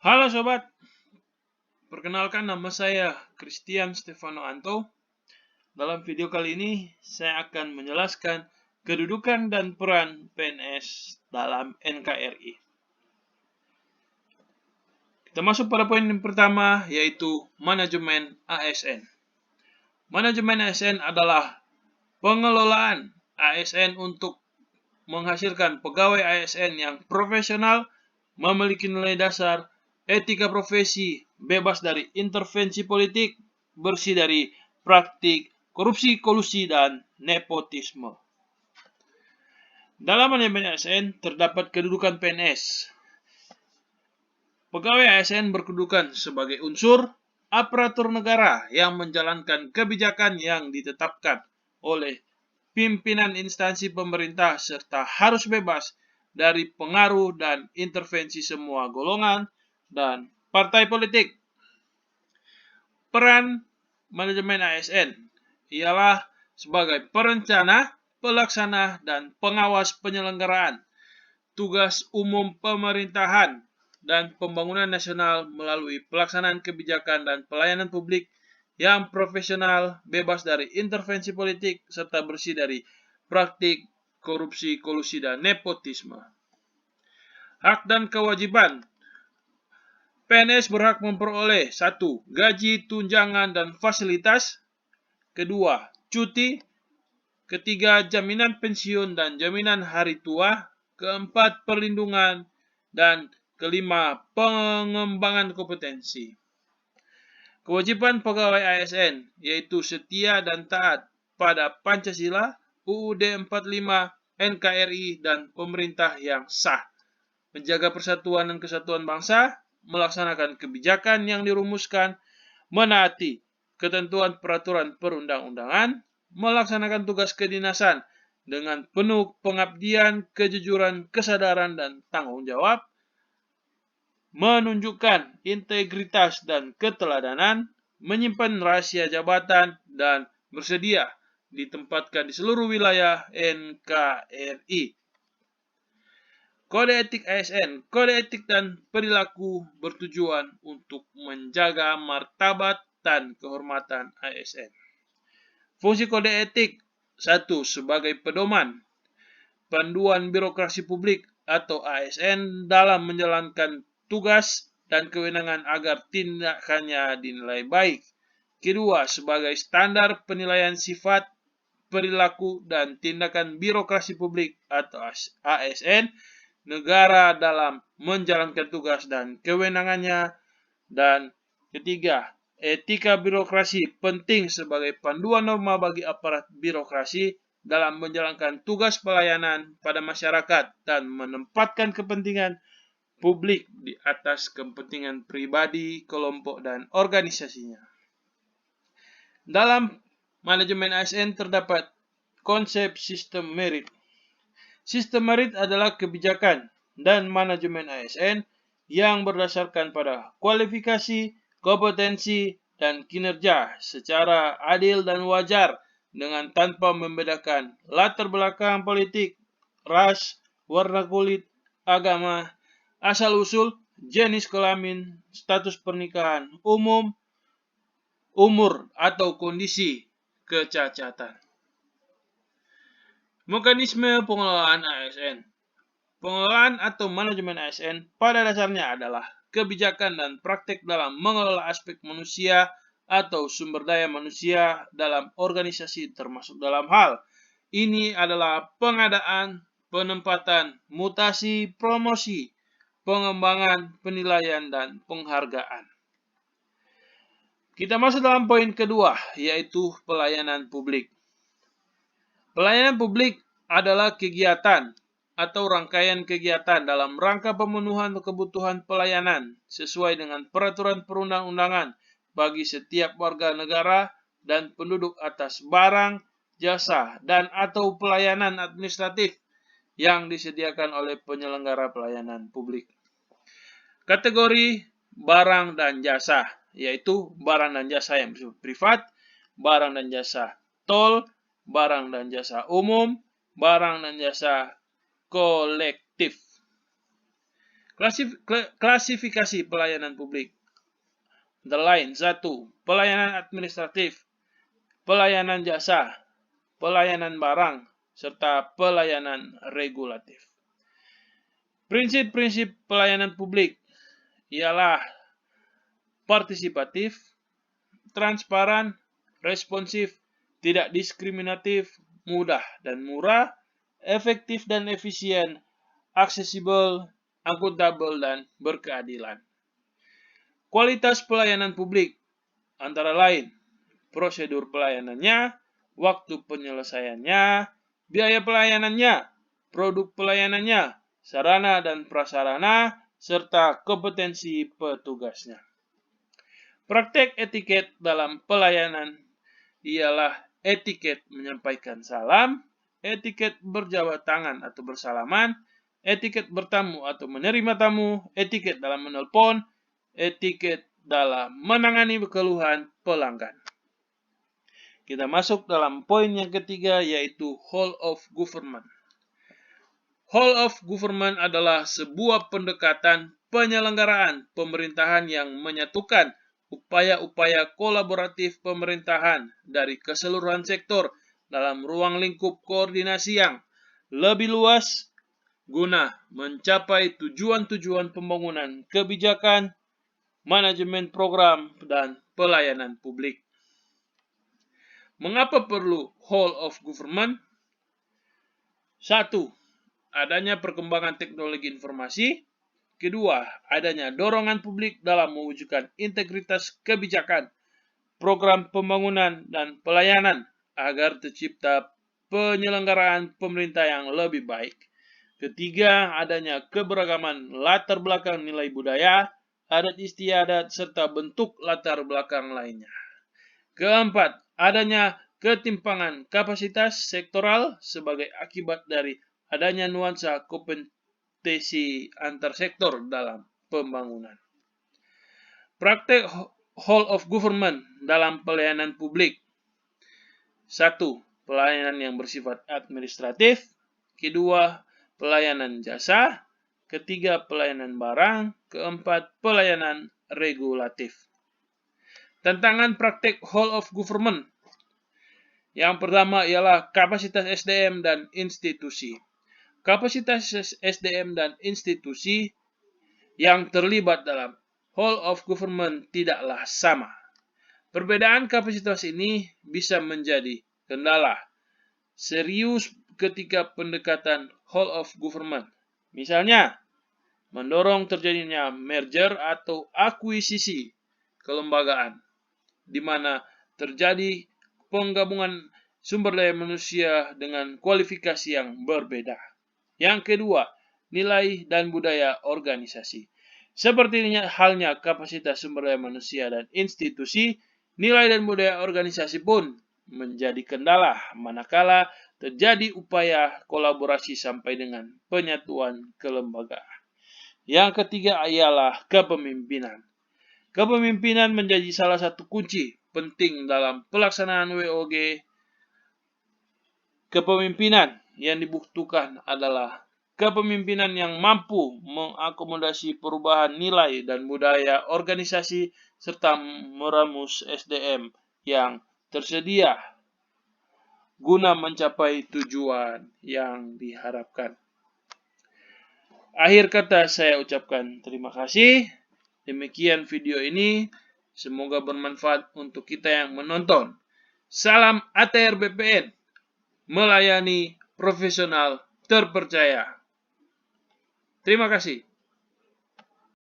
Halo sobat, perkenalkan nama saya Christian Stefano Anto. Dalam video kali ini saya akan menjelaskan kedudukan dan peran PNS dalam NKRI. Kita masuk pada poin yang pertama, yaitu manajemen ASN. Manajemen ASN adalah pengelolaan ASN untuk menghasilkan pegawai ASN yang profesional, memiliki nilai dasar, etika profesi, bebas dari intervensi politik, bersih dari praktik korupsi, kolusi, dan nepotisme. Dalam manajemen ASN terdapat kedudukan PNS. Pegawai ASN berkedudukan sebagai unsur aparatur negara yang menjalankan kebijakan yang ditetapkan oleh pimpinan instansi pemerintah serta harus bebas dari pengaruh dan intervensi semua golongan dan partai politik. Peran manajemen ASN ialah sebagai perencana, pelaksana, dan pengawas penyelenggaraan tugas umum pemerintahan dan pembangunan nasional melalui pelaksanaan kebijakan dan pelayanan publik yang profesional, bebas dari intervensi politik, serta bersih dari praktik korupsi, kolusi, dan nepotisme. Hak dan kewajiban. PNS berhak memperoleh 1. Gaji, tunjangan, dan fasilitas. 2. Cuti. 3. Jaminan pensiun dan jaminan hari tua. 4. Perlindungan. Dan 5. Pengembangan kompetensi. Kewajiban pegawai ASN yaitu setia dan taat pada Pancasila, UUD 45, NKRI, dan pemerintah yang sah, menjaga persatuan dan kesatuan bangsa, melaksanakan kebijakan yang dirumuskan, menaati ketentuan peraturan perundang-undangan, melaksanakan tugas kedinasan dengan penuh pengabdian, kejujuran, kesadaran, dan tanggung jawab, menunjukkan integritas dan keteladanan, menyimpan rahasia jabatan, dan bersedia ditempatkan di seluruh wilayah NKRI. Kode etik ASN. Kode etik dan perilaku bertujuan untuk menjaga martabat dan kehormatan ASN. Fungsi kode etik. 1. Sebagai pedoman, panduan birokrasi publik atau ASN dalam menjalankan tugas dan kewenangan agar tindakannya dinilai baik. 2. Sebagai standar penilaian sifat, perilaku, dan tindakan birokrasi publik atau ASN negara dalam menjalankan tugas dan kewenangannya. Dan 3. Etika birokrasi penting sebagai panduan norma bagi aparat birokrasi dalam menjalankan tugas pelayanan pada masyarakat dan menempatkan kepentingan publik di atas kepentingan pribadi, kelompok, dan organisasinya. Dalam manajemen ASN terdapat konsep sistem merit. Sistem merit adalah kebijakan dan manajemen ASN yang berdasarkan pada kualifikasi, kompetensi, dan kinerja secara adil dan wajar dengan tanpa membedakan latar belakang politik, ras, warna kulit, agama, asal-usul, jenis kelamin, status pernikahan umum, umur, atau kondisi kecacatan. Mekanisme pengelolaan ASN. Pengelolaan atau manajemen ASN pada dasarnya adalah kebijakan dan praktek dalam mengelola aspek manusia atau sumber daya manusia dalam organisasi, termasuk dalam hal ini adalah pengadaan, penempatan, mutasi, promosi, pengembangan, penilaian, dan penghargaan. Kita masuk dalam poin kedua, yaitu pelayanan publik. Pelayanan publik adalah kegiatan atau rangkaian kegiatan dalam rangka pemenuhan kebutuhan pelayanan sesuai dengan peraturan perundang-undangan bagi setiap warga negara dan penduduk atas barang, jasa, dan atau pelayanan administratif yang disediakan oleh penyelenggara pelayanan publik. Kategori barang dan jasa, yaitu barang dan jasa yang bersifat privat, barang dan jasa tol, barang dan jasa umum, barang dan jasa kolektif. Klasifikasi pelayanan publik. Antara lain, 1. Pelayanan administratif, pelayanan jasa, pelayanan barang, serta pelayanan regulatif. Prinsip-prinsip pelayanan publik ialah partisipatif, transparan, responsif, tidak diskriminatif, mudah dan murah, efektif dan efisien, aksesibel, akuntabel, dan berkeadilan. Kualitas pelayanan publik antara lain prosedur pelayanannya, waktu penyelesaiannya, biaya pelayanannya, produk pelayanannya, sarana dan prasarana, serta kompetensi petugasnya. Praktek etiket dalam pelayanan ialah etiket menyampaikan salam, etiket berjabat tangan atau bersalaman, etiket bertamu atau menerima tamu, etiket dalam menelpon, etiket dalam menangani keluhan pelanggan. Kita masuk dalam poin yang ketiga, yaitu whole of government. Whole of government adalah sebuah pendekatan penyelenggaraan pemerintahan yang menyatukan upaya-upaya kolaboratif pemerintahan dari keseluruhan sektor dalam ruang lingkup koordinasi yang lebih luas guna mencapai tujuan-tujuan pembangunan kebijakan, manajemen program, dan pelayanan publik. Mengapa perlu whole of government? 1. Adanya perkembangan teknologi informasi. 2. Adanya dorongan publik dalam mewujudkan integritas kebijakan, program pembangunan, dan pelayanan agar tercipta penyelenggaraan pemerintah yang lebih baik. 3. Adanya keberagaman latar belakang nilai budaya, adat istiadat, serta bentuk latar belakang lainnya. 4. Adanya ketimpangan kapasitas sektoral sebagai akibat dari adanya nuansa kompetisi antar sektor dalam pembangunan. Praktek whole of government dalam pelayanan publik. 1. Pelayanan yang bersifat administratif. 2. Pelayanan jasa. 3. Pelayanan barang. 4. Pelayanan regulatif. Tantangan praktek whole of government. Yang pertama ialah kapasitas SDM dan institusi. Kapasitas SDM dan institusi yang terlibat dalam whole of government tidaklah sama. Perbedaan kapasitas ini bisa menjadi kendala serius ketika pendekatan whole of government. Misalnya, mendorong terjadinya merger atau akuisisi kelembagaan, di mana terjadi penggabungan sumber daya manusia dengan kualifikasi yang berbeda. Yang kedua, nilai dan budaya organisasi. Seperti halnya kapasitas sumber daya manusia dan institusi, nilai dan budaya organisasi pun menjadi kendala manakala terjadi upaya kolaborasi sampai dengan penyatuan kelembagaan. Yang ketiga ialah kepemimpinan. Kepemimpinan menjadi salah satu kunci penting dalam pelaksanaan WOG. Kepemimpinan yang dibutuhkan adalah kepemimpinan yang mampu mengakomodasi perubahan nilai dan budaya organisasi serta meramus SDM yang tersedia guna mencapai tujuan yang diharapkan. Akhir kata saya ucapkan terima kasih. Demikian video ini. Semoga bermanfaat untuk kita yang menonton. Salam ATR BPN. Melayani profesional terpercaya. Terima kasih.